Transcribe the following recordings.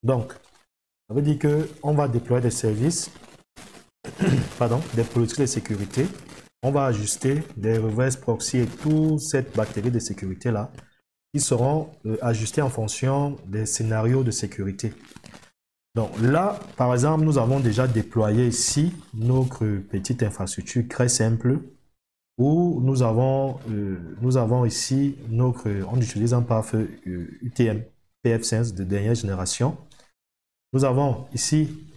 Donc, ça veut dire qu'on va déployer des services, pardon, des politiques de sécurité. On va ajuster des reverse proxy et toute cette batterie de sécurité là, qui seront ajustés en fonction des scénarios de sécurité. Donc là, par exemple, nous avons déjà déployé ici notre petite infrastructure très simple où nous avons ici on utilise un pare-feu UTM PF5 de dernière génération. Nous avons ici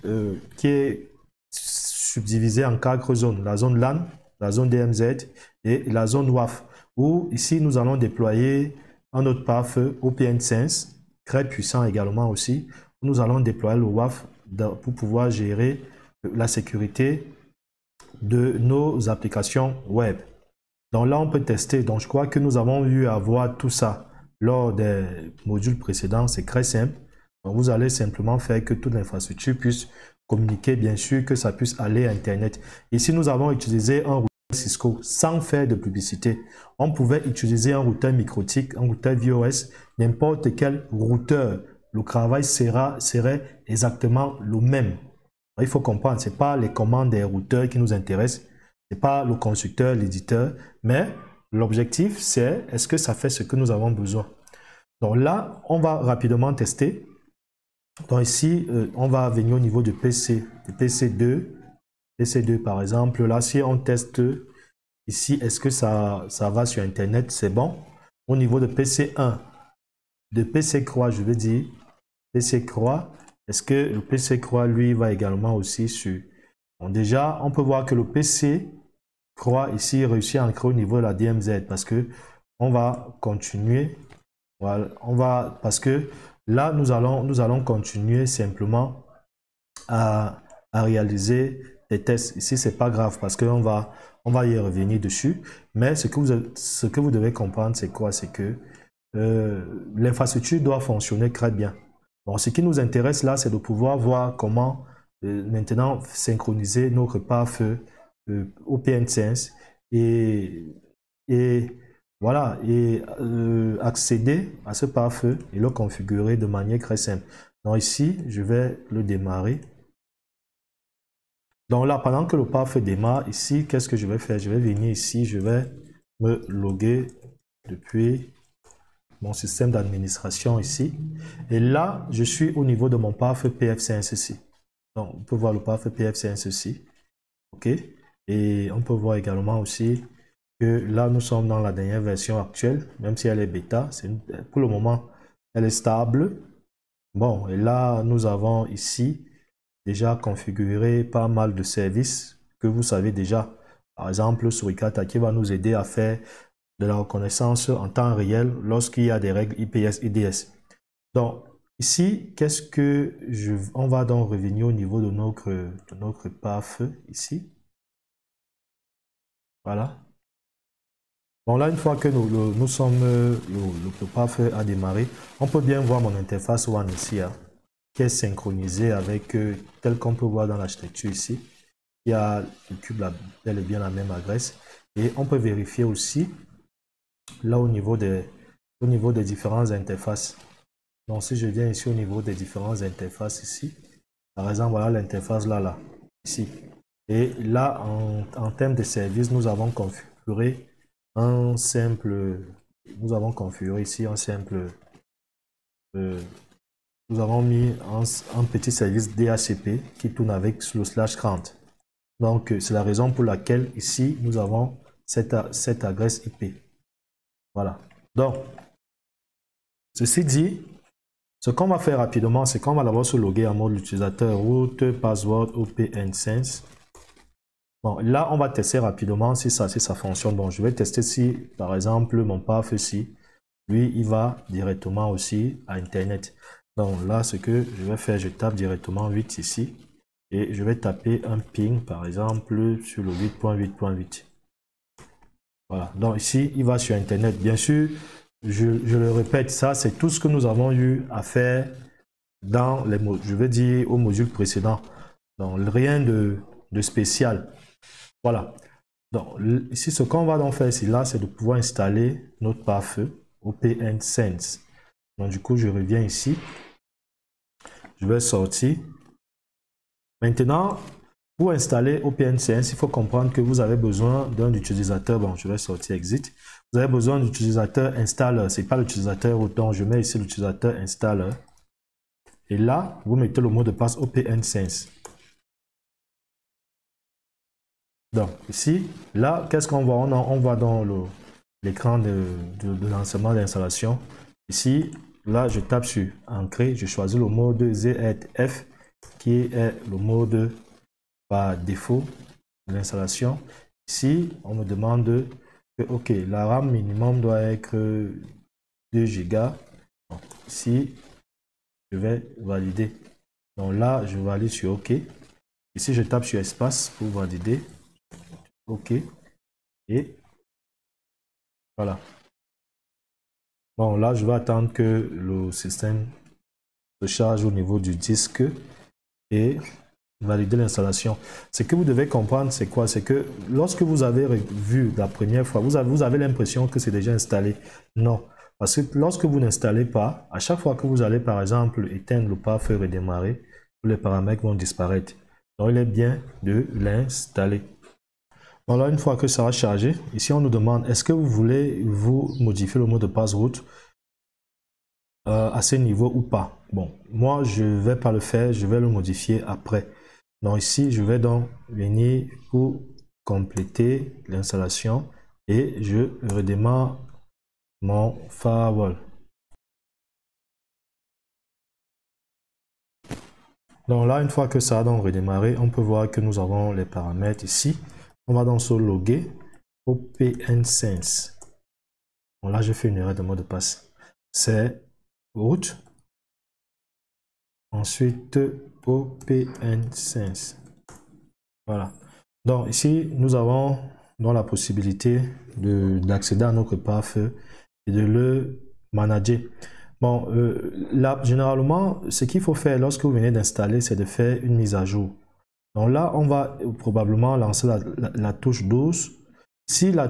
qui est subdivisé en 4 zones, la zone LAN, la zone DMZ et la zone WAF, où ici nous allons déployer un autre pare-feu OPN5, très puissant également aussi, où nous allons déployer le WAF pour pouvoir gérer la sécurité de nos applications web. Donc là, on peut tester. Donc je crois que nous avons eu à voir tout ça lors des modules précédents. C'est très simple. Donc vous allez simplement faire que toute l'infrastructure puisse communiquer, bien sûr, que ça puisse aller à Internet. Ici, nous avons utilisé un routeur Cisco sans faire de publicité. On pouvait utiliser un routeur MikroTik, un routeur VOS, n'importe quel routeur. Le travail serait exactement le même. Il faut comprendre, ce n'est pas les commandes des routeurs qui nous intéressent, ce n'est pas le constructeur, l'éditeur, mais l'objectif, c'est est-ce que ça fait ce que nous avons besoin. Donc là, on va rapidement tester. Donc ici, on va venir au niveau du PC, du PC2. PC2 par exemple, là, si on teste ici, est-ce que ça va sur Internet, c'est bon. Au niveau de PC1, de PC Croix, je veux dire, PC Croix, est-ce que le PC Croix, lui, va également aussi sur... Bon, déjà, on peut voir que le PC Croix, ici, réussit à entrer au niveau de la DMZ parce que on va continuer. Voilà, parce que là, nous allons continuer simplement à réaliser des tests. Ici, c'est pas grave parce qu'on va y revenir dessus. Mais ce que vous devez comprendre, c'est quoi? C'est que l'infrastructure doit fonctionner très bien. Bon, ce qui nous intéresse là, c'est de pouvoir voir comment maintenant synchroniser notre pare-feu OPN5 et voilà, et accéder à ce pare-feu et le configurer de manière très simple. Donc ici, je vais le démarrer. Donc là, pendant que le pare-feu démarre, ici, qu'est-ce que je vais faire? Je vais venir ici, je vais me loguer depuis mon système d'administration ici. Et là, je suis au niveau de mon pare-feu PF5 ici. Donc, on peut voir le pare-feu PF5 ici. OK. Et on peut voir également aussi que là, nous sommes dans la dernière version actuelle, même si elle est bêta. Pour le moment, elle est stable. Bon, et là, nous avons ici déjà configuré pas mal de services que vous savez déjà. Par exemple, Suricata qui va nous aider à faire de la reconnaissance en temps réel lorsqu'il y a des règles IPS, IDS. Donc, ici, on va donc revenir au niveau de notre pare-feu ici. Voilà. Bon, là, une fois que nous sommes, le pare-feu a démarré, on peut bien voir mon interface WAN ici, hein, qui est synchronisée avec, tel qu'on peut voir dans l'architecture ici. Il y a le cube là, bel et bien la même adresse. Et on peut vérifier aussi, là, au niveau des différentes interfaces. Donc, si je viens ici au niveau des différentes interfaces ici, par exemple, voilà l'interface là, ici. Et là, en termes de services, nous avons configuré un simple, nous avons configuré ici un simple, nous avons mis un petit service DHCP qui tourne avec le /30. Donc, c'est la raison pour laquelle ici, nous avons cette adresse IP. Voilà. Donc, ceci dit, ce qu'on va faire rapidement, c'est qu'on va d'abord se loguer en mode utilisateur root password OPN5. Bon, là, on va tester rapidement si ça fonctionne. Donc, je vais tester si, par exemple, mon pare-feu ici, lui, il va directement aussi à Internet. Donc, là, ce que je vais faire, je tape directement 8 ici. Et je vais taper un ping, par exemple, sur le 8.8.8. Voilà. Donc, ici, il va sur Internet. Bien sûr, je le répète, ça, c'est tout ce que nous avons eu à faire dans les modules, je vais dire, au module précédent. Donc, rien de spécial. Voilà. Donc, ici, ce qu'on va donc faire ici, là, c'est de pouvoir installer notre pare-feu OPN Sense. Donc, du coup, je reviens ici. Je vais sortir. Maintenant, pour installer OPN5, il faut comprendre que vous avez besoin d'un utilisateur. Bon, je vais sortir exit. Vous avez besoin d'utilisateur installer. Ce n'est pas l'utilisateur autant. Je mets ici l'utilisateur installer. Et là, vous mettez le mot de passe OPN5. Donc, ici, là, qu'est-ce qu'on voit? On voit dans l'écran de lancement d'installation. Ici, là, je tape sur Ancrer. Je choisis le mode ZF qui est le mode par défaut de l'installation. Ici, on me demande que, OK, la RAM minimum doit être 2 Go. Donc, ici, je vais valider. Donc là, je valide sur OK. Ici, je tape sur espace pour valider. OK. Et voilà. Bon, là, je vais attendre que le système se charge au niveau du disque et valider l'installation. Ce que vous devez comprendre, c'est quoi? C'est que lorsque vous avez vu la première fois, vous avez l'impression que c'est déjà installé. Non. Parce que lorsque vous n'installez pas, à chaque fois que vous allez, par exemple, éteindre le pare-feu et redémarrer, tous les paramètres vont disparaître. Donc, il est bien de l'installer. Bon, là, une fois que ça va charger, ici, on nous demande, est-ce que vous voulez vous modifier le mot de passe route à ce niveau ou pas? Bon, moi, je ne vais pas le faire, je vais le modifier après. Donc ici, je vais donc venir pour compléter l'installation et je redémarre mon firewall. Donc là, une fois que ça a donc redémarré, on peut voir que nous avons les paramètres ici. On va donc se loguer OPN5. Bon, là, je fais une erreur de mot de passe. C'est route. Ensuite, OPN5. Voilà. Donc ici, nous avons donc la possibilité d'accéder à notre pare-feu et de le manager. Bon, là, généralement, ce qu'il faut faire lorsque vous venez d'installer, c'est de faire une mise à jour. Donc là, on va probablement lancer la touche 12. Si la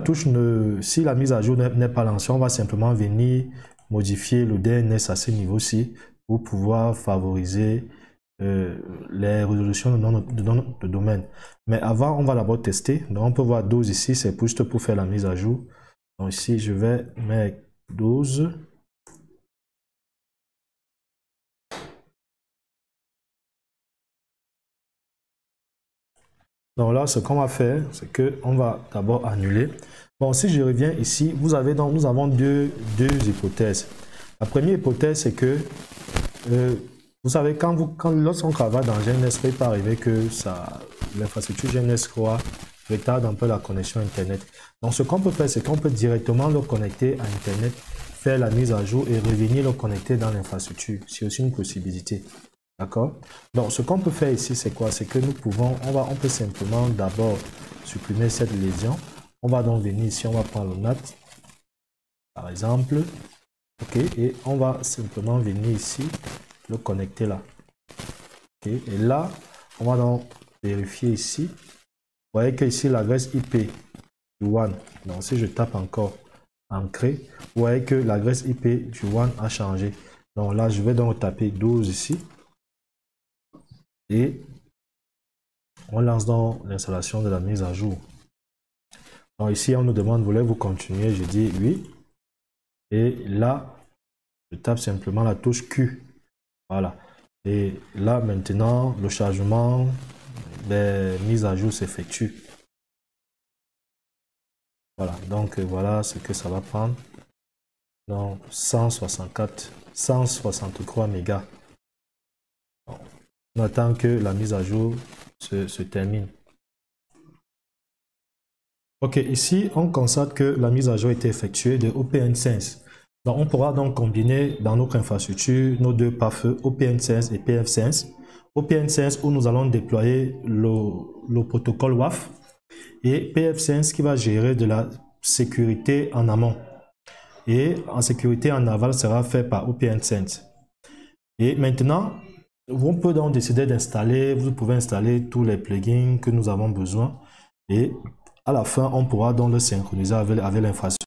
mise à jour n'est pas lancée, on va simplement venir modifier le DNS à ce niveau-ci pour pouvoir favoriser les résolutions de domaine. Mais avant, on va d'abord tester. Donc, on peut voir 12 ici, c'est juste pour faire la mise à jour. Donc ici, je vais mettre 12. Donc là, ce qu'on va faire, c'est qu'on va d'abord annuler. Bon, si je reviens ici, nous avons deux hypothèses. La première hypothèse, c'est que vous savez, lorsqu'on travaille dans GNS, il peut arriver que l'infrastructure GNS retarde un peu la connexion Internet. Donc, ce qu'on peut faire, c'est qu'on peut directement le connecter à Internet, faire la mise à jour et revenir le connecter dans l'infrastructure. C'est aussi une possibilité. D'accord? Donc, ce qu'on peut faire ici, c'est quoi? C'est que on peut simplement d'abord supprimer cette lésion. On va donc venir ici, on va prendre le NAT, par exemple. OK, et on va simplement venir ici, le connecter là. OK, et là, on va donc vérifier ici. Vous voyez que ici, l'adresse IP du WAN. Donc, si je tape encore Ancrer, vous voyez que l'adresse IP du WAN a changé. Donc là, je vais donc taper 12 ici. Et on lance donc l'installation de la mise à jour. Donc ici, on nous demande, voulez-vous continuer? Je dis oui. Et là, je tape simplement la touche Q. Voilà. Et là, maintenant, le chargement des mises à jour s'effectue. Voilà. Donc, voilà ce que ça va prendre. Donc, 163 mégas. On attend que la mise à jour se termine. Ok, ici, on constate que la mise à jour a été effectuée de OPN5. Donc, on pourra donc combiner dans notre infrastructure nos deux pare-feu OPN5 et PF5. OPN5 où nous allons déployer le protocole WAF et PF5 qui va gérer de la sécurité en amont. Et en sécurité en aval sera fait par OPN5. Et maintenant, on peut donc décider d'installer, vous pouvez installer tous les plugins que nous avons besoin et à la fin, on pourra donc le synchroniser avec l'infrastructure.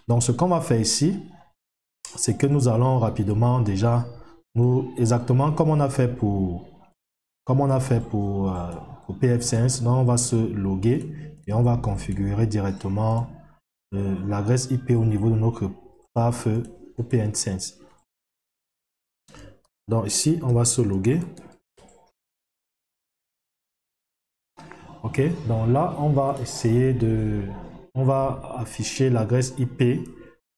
Donc, ce qu'on va faire ici, c'est que nous allons rapidement déjà exactement comme on a fait pour PF5, donc on va se loguer et on va configurer directement l'adresse IP au niveau de notre PAF OPN5. Donc ici, on va se loguer. Ok, donc là, on va essayer on va afficher l'adresse IP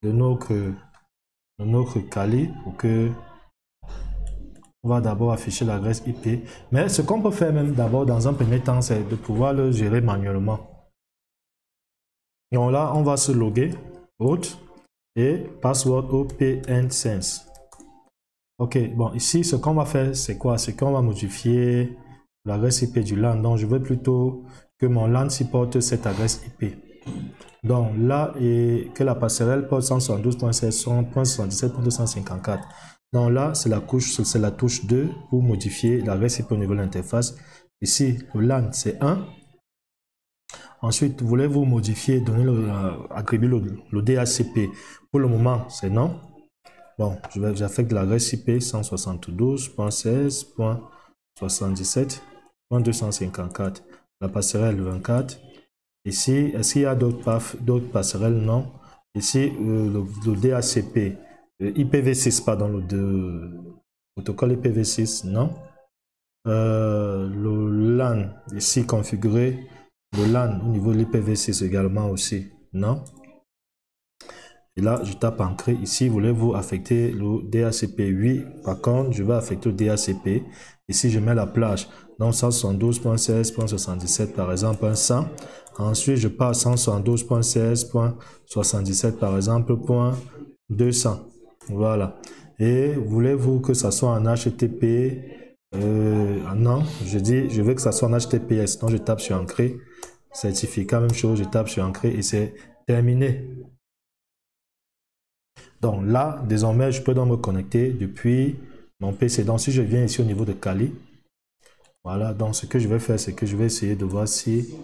de notre Kali pour que on va d'abord afficher l'adresse IP. Mais ce qu'on peut faire même d'abord dans un premier temps, c'est de pouvoir le gérer manuellement. Donc là, on va se loguer, root et password OPN5. Ok, bon, ici, ce qu'on va faire, c'est quoi? C'est qu'on va modifier l'adresse IP du LAN. Donc, je veux plutôt que mon LAN supporte cette adresse IP. Donc, là, et que la passerelle porte 172.16.77.254. Donc là, c'est la touche 2 pour modifier l'adresse IP au niveau de l'interface. Ici, le LAN, c'est 1. Ensuite, voulez-vous modifier, attribuer le DHCP? Pour le moment, c'est non. Bon, j'affecte l'adresse IP 172.16.77.254. La passerelle 24. Ici, est-ce qu'il y a d'autres passerelles? Non. Ici, le DHCP, IPv6, pardon, le protocole IPv6, non. Le LAN, ici configuré, le LAN au niveau de l'IPv6 également aussi, non. Et là, je tape Entrée. Ici, voulez-vous affecter le DHCP? Oui. Par contre, je vais affecter le DHCP. Ici, je mets la plage. Donc, 172.16.77, par exemple, 100. Ensuite, je passe 172.16.77, par exemple, .200. Voilà. Et voulez-vous que ça soit en HTTP? Non, je veux que ça soit en HTTPS. Donc, je tape sur Entrée. Certificat, même chose, je tape sur Entrée et c'est terminé. Donc là, désormais, je peux donc me connecter depuis mon PC. Donc si je viens ici au niveau de Kali, voilà, donc ce que je vais faire, c'est que je vais essayer de voir si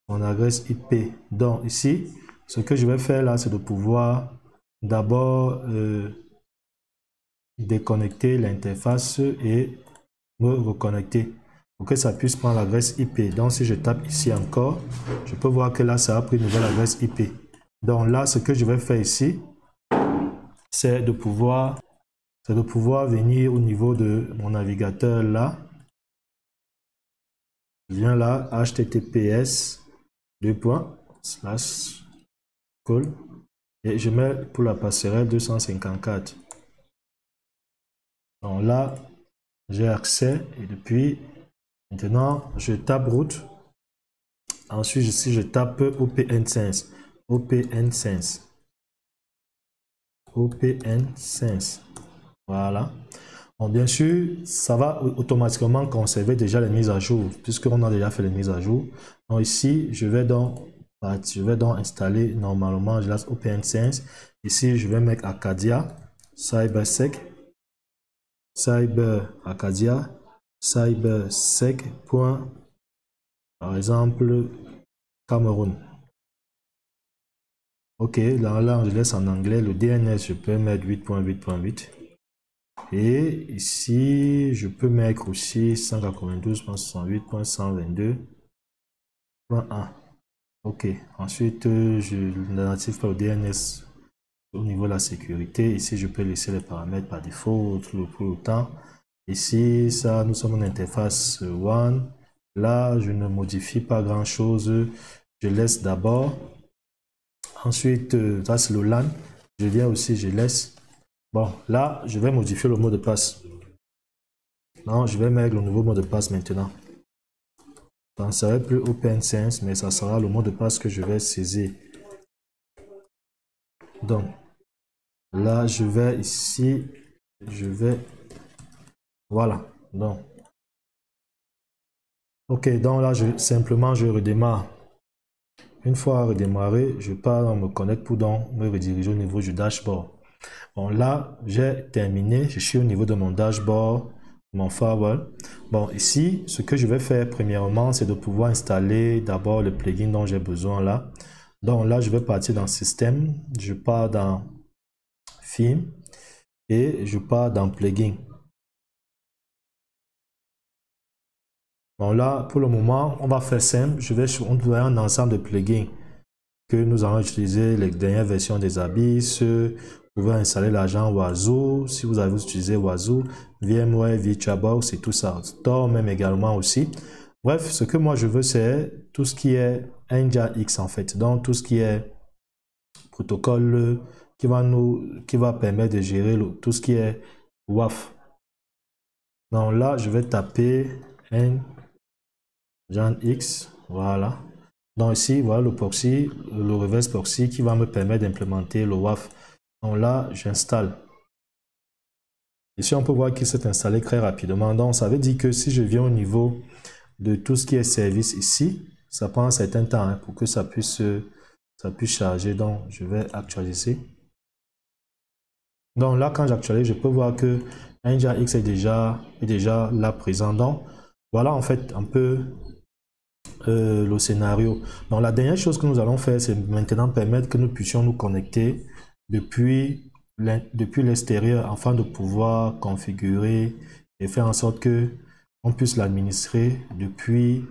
mon adresse IP. Donc ici, ce que je vais faire là, c'est de pouvoir d'abord déconnecter l'interface et me reconnecter pour que ça puisse prendre l'adresse IP. Donc si je tape ici encore, je peux voir que là, ça a pris une nouvelle adresse IP. Donc là, ce que je vais faire ici, c'est de pouvoir venir au niveau de mon navigateur là. Je viens là, https :// et je mets pour la passerelle 254. Donc là, j'ai accès et depuis maintenant, je tape root. Ensuite, ici, je tape OPN5. OPN5. Voilà. Bon, bien sûr, ça va automatiquement conserver déjà les mises à jour, puisqu'on a déjà fait les mises à jour. Donc ici, je vais donc installer normalement, je laisse OPN5. Ici, je vais mettre Acadia, CyberSec, Acadia, CyberSec. Par exemple, Cameroun. Ok, là, je laisse en anglais. Le DNS, je peux mettre 8.8.8. Et ici, je peux mettre aussi 192.68.122.1. Ok, ensuite, je n'active pas le DNS au niveau de la sécurité. Ici, je peux laisser les paramètres par défaut pour le temps. Ici, ça, nous sommes en interface WAN. Là, je ne modifie pas grand-chose. Je laisse d'abord. Ensuite, ça, c'est le LAN. Je viens aussi, je laisse. Bon, là, je vais modifier le mot de passe. Non, je vais mettre le nouveau mot de passe maintenant. Ça ne serait plus OPN5, mais ça sera le mot de passe que je vais saisir. Donc, là, je vais ici, voilà. Donc, ok, donc là, simplement, je redémarre. Une fois redémarré, je pars, me connecte pour donc me rediriger au niveau du dashboard. Bon, là, j'ai terminé. Je suis au niveau de mon dashboard, mon firewall. Bon, ici, ce que je vais faire premièrement, c'est de pouvoir installer d'abord le plugin dont j'ai besoin là. Donc là, je vais partir dans Système. Je pars dans Film et je pars dans Plugin. Donc là, pour le moment, on va faire simple. On doit un ensemble de plugins que nous allons utiliser les dernières versions des Abyss. Vous pouvez installer l'agent Oiseau si vous avez utilisé Oiseau, VMware, VirtualBox et tout ça. Tor même également aussi. Bref, ce que moi je veux, c'est tout ce qui est NGINX en fait. Donc tout ce qui est protocole qui va permettre de gérer tout ce qui est WAF. Donc là, je vais taper NGINX, voilà. Donc ici, voilà le proxy, le reverse proxy qui va me permettre d'implémenter le WAF. Donc là, j'installe. Ici, on peut voir qu'il s'est installé très rapidement. Donc ça veut dire que si je viens au niveau de tout ce qui est service ici, ça prend un certain temps hein, pour que ça puisse charger. Donc je vais actualiser. Donc là, quand j'actualise, je peux voir que NGINX est déjà là présent. Donc voilà en fait un peu le scénario. Donc la dernière chose que nous allons faire, c'est maintenant permettre que nous puissions nous connecter depuis l'extérieur afin de pouvoir configurer et faire en sorte que on puisse l'administrer depuis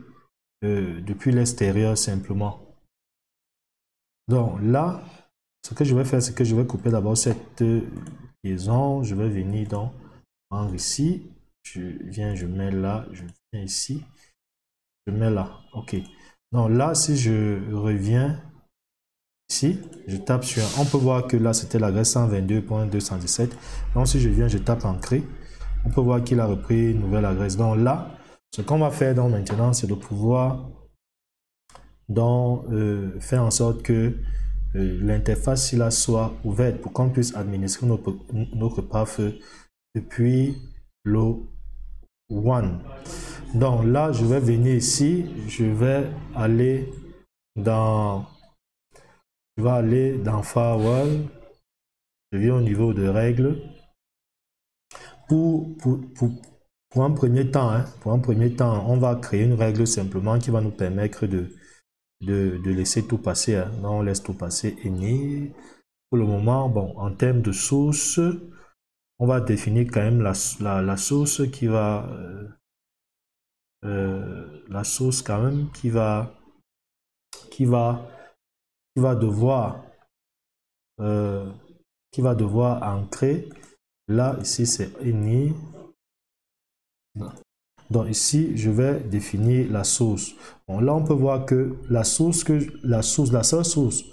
l'extérieur simplement. Donc là, ce que je vais faire, c'est que je vais couper d'abord cette liaison. Je vais venir dans ici. Je mets là, je viens ici. Je mets là, ok. Donc là, si je reviens ici, je tape sur, on peut voir que là, c'était l'adresse 122.217. Donc si je viens, je tape Ancrer, on peut voir qu'il a repris une nouvelle adresse. Donc là, ce qu'on va faire donc maintenant, c'est de pouvoir donc, faire en sorte que l'interface là soit ouverte pour qu'on puisse administrer notre path depuis le WAN. Donc là, je vais venir ici, je vais aller dans Firewall, je viens au niveau de règles. Pour un premier temps, hein, on va créer une règle simplement qui va nous permettre de laisser tout passer. Hein. Non, on laisse tout passer. Et pour le moment, bon, en termes de source, on va définir quand même la source qui va la source quand même qui va devoir ancrer. Là, ici, c'est ini. Donc ici, je vais définir la source. Bon, là, on peut voir que la seule source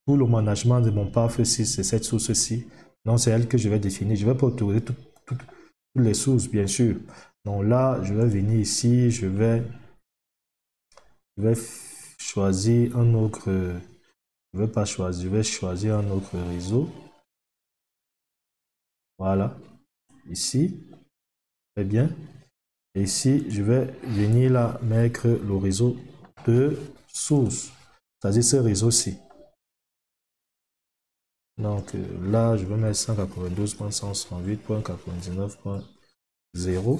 pour le management de mon path, c'est cette source-ci. Donc, c'est elle que je vais définir. Je ne vais pas autoriser toutes les sources, bien sûr. Donc là, je vais venir ici, je vais choisir un autre, je vais choisir un autre réseau. Voilà, ici, très bien. Et ici, je vais venir là mettre le réseau de source, c'est-à-dire ce réseau-ci. Donc là, je vais mettre 192.168.99.0.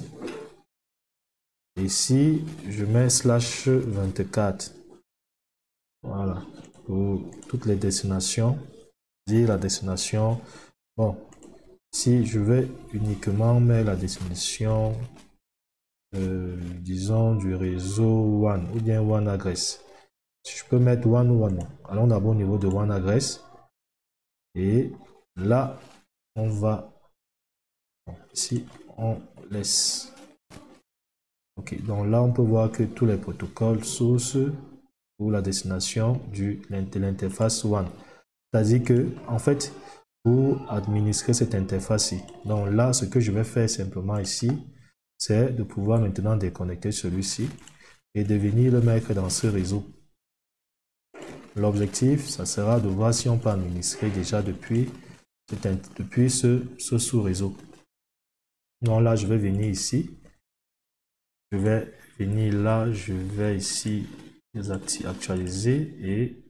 Ici, je mets /24. Voilà, pour toutes les destinations. Dire la destination. Bon, si je vais uniquement mettre la destination, disons, du réseau WAN ou bien WAN adresse. Si je peux mettre WAN ou WAN. Allons d'abord au niveau de WAN adresse. Et là, on va. Ici, on laisse. Ok, donc là, on peut voir que tous les protocoles sources pour la destination de l'interface WAN. C'est-à-dire que, en fait, pour administrer cette interface-ci, donc là, ce que je vais faire simplement ici, c'est de pouvoir maintenant déconnecter celui-ci et de venir le mettre dans ce réseau. L'objectif, ça sera de voir si on peut administrer déjà depuis ce sous-réseau. Donc là, je vais venir ici. Je vais venir là, je vais ici actualiser et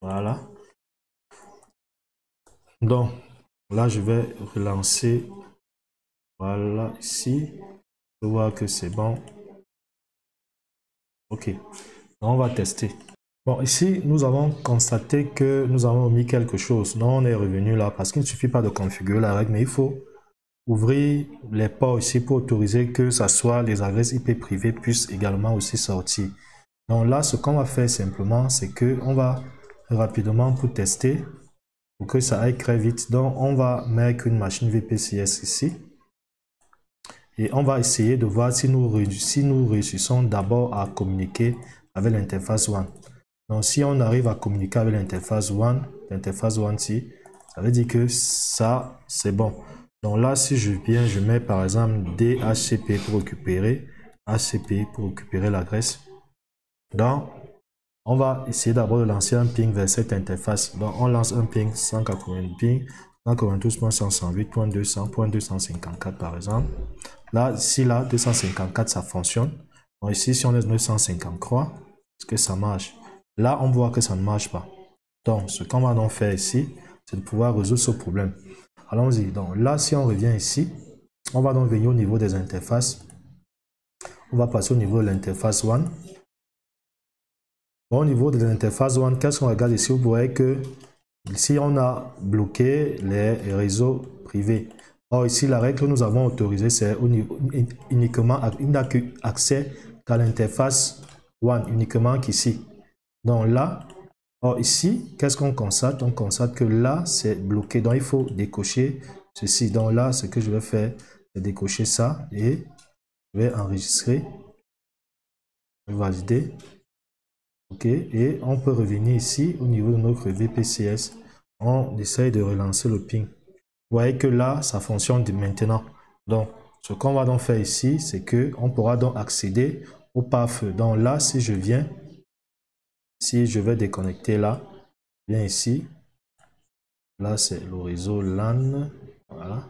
voilà. Donc là, je vais relancer. Voilà, ici. Je vois que c'est bon. Ok. Donc, on va tester. Bon, ici, nous avons constaté que nous avons mis quelque chose. Donc, on est revenu là parce qu'il ne suffit pas de configurer la règle, mais il faut ouvrir les ports ici pour autoriser que ça soit les adresses IP privées puissent également aussi sortir. Donc là, ce qu'on va faire simplement, c'est que on va rapidement pour tester, pour que ça aille très vite. Donc on va mettre une machine VPCS ici. Et on va essayer de voir si nous réussissons d'abord à communiquer avec l'interface WAN. Donc si on arrive à communiquer avec l'interface WAN, ici, ça veut dire que ça, c'est bon. Donc là, si je viens, je mets par exemple DHCP pour récupérer, HCP pour récupérer l'adresse. Donc, on va essayer d'abord de lancer un ping vers cette interface. Donc, on lance un ping 180 ping 192.168.200.254 par exemple. Là, ici, là, 254, ça fonctionne. Donc ici, si on laisse 953, est-ce que ça marche? Là, on voit que ça ne marche pas. Donc, ce qu'on va donc faire ici, c'est de pouvoir résoudre ce problème. Allons-y. Donc là, si on revient ici, on va donc venir au niveau des interfaces. On va passer au niveau de l'interface WAN. Bon, au niveau de l'interface WAN, qu'est-ce qu'on regarde ici? Vous voyez que ici, on a bloqué les réseaux privés. Or, ici, la règle que nous avons autorisée, c'est uniquement accès qu'à l'interface WAN, uniquement qu'ici. Donc là, or ici, qu'est-ce qu'on constate? On constate que là, c'est bloqué. Donc, il faut décocher ceci. Donc là, ce que je vais faire, c'est décocher ça et je vais enregistrer, valider. OK, et on peut revenir ici au niveau de notre VPCS. On essaye de relancer le ping. Vous voyez que là, ça fonctionne maintenant. Donc, ce qu'on va donc faire ici, c'est que on pourra donc accéder au pare-feu. Donc là, si je viens, si je vais déconnecter là, viens ici. Là, c'est le réseau LAN. Voilà.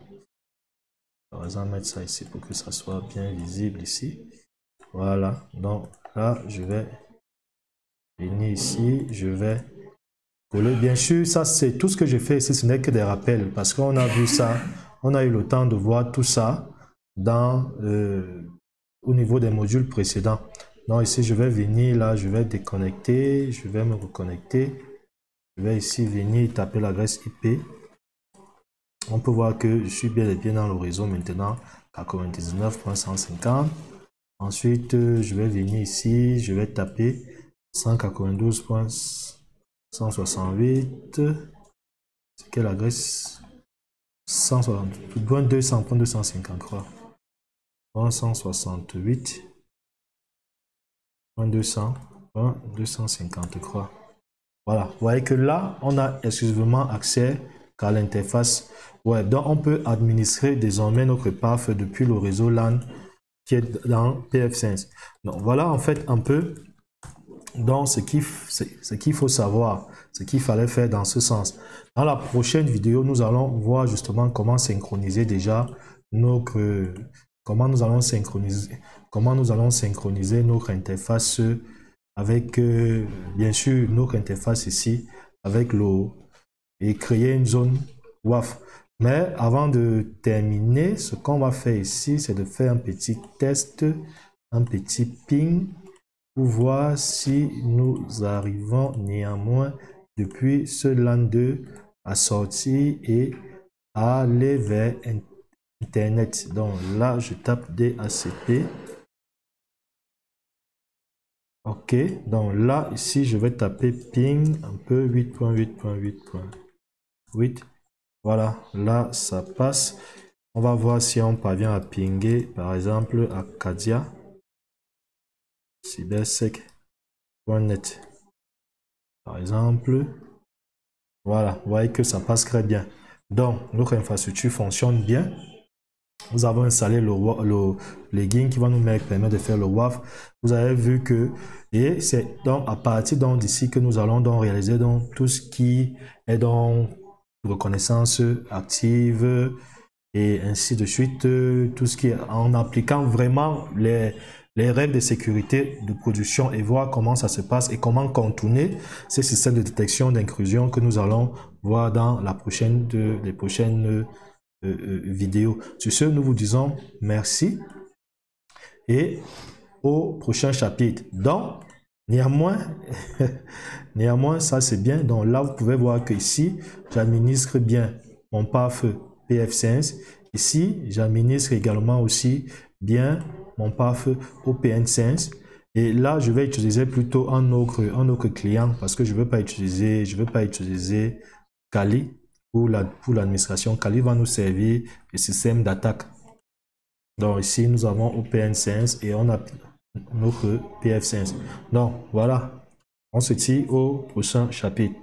Par exemple, mettre ça ici pour que ça soit bien visible ici. Voilà. Donc là, je vais venir ici. Je vais coller. Bien sûr, ça, c'est tout ce que je fais ici. Ce n'est que des rappels parce qu'on a vu ça. On a eu le temps de voir tout ça dans, au niveau des modules précédents. Donc ici, je vais venir là, je vais déconnecter. Je vais me reconnecter. Je vais ici venir taper l'adresse IP. On peut voir que je suis bien et bien dans le réseau maintenant, 99.150. Ensuite, je vais venir ici, je vais taper 192.168. C'est quelle adresse? 168.200.253. 168.200.253. Voilà, vous voyez que là, on a exclusivement accès qu'à l'interface web. Donc, on peut administrer désormais notre pare-feu depuis le réseau LAN qui est dans pf5. Donc, voilà en fait un peu donc, ce qu'il faut savoir, ce qu'il fallait faire dans ce sens. Dans la prochaine vidéo, nous allons voir justement comment synchroniser déjà notre... comment nous allons synchroniser notre interface avec, bien sûr, notre interface ici, avec l'eau et créer une zone WAF. Mais avant de terminer, ce qu'on va faire ici, c'est de faire un petit test, un petit ping, pour voir si nous arrivons néanmoins depuis ce LAN 2 à sortir et à aller vers Internet. Donc là, je tape DHCP. OK, donc là, ici, je vais taper ping un peu 8.8.8.8. Voilà, là, ça passe. On va voir si on parvient à pinguer, par exemple, Acadia, cybersec.net. Par exemple, voilà, vous voyez que ça passe très bien. Donc, notre infrastructure fonctionne bien. Nous avons installé le plugin qui va nous permettre de faire le WAF. Vous avez vu que, et c'est donc à partir d'ici que nous allons donc réaliser donc tout ce qui est donc reconnaissance active et ainsi de suite, tout ce qui est en appliquant vraiment les règles de sécurité de production et voir comment ça se passe et comment contourner ces systèmes de détection d'intrusion que nous allons voir dans les prochaines vidéos. Sur ce, nous vous disons merci et au prochain chapitre. Donc, néanmoins, ça c'est bien. Donc là, vous pouvez voir que ici, j'administre bien mon pare-feu PF5 Ici, j'administre également aussi bien mon path OPN5. Et là, je vais utiliser plutôt un autre client parce que je ne veux pas utiliser Kali pour l'administration. Kali va nous servir le système d'attaque. Donc ici, nous avons OPN5 et on a notre PF5. Donc voilà, on se dit au prochain chapitre.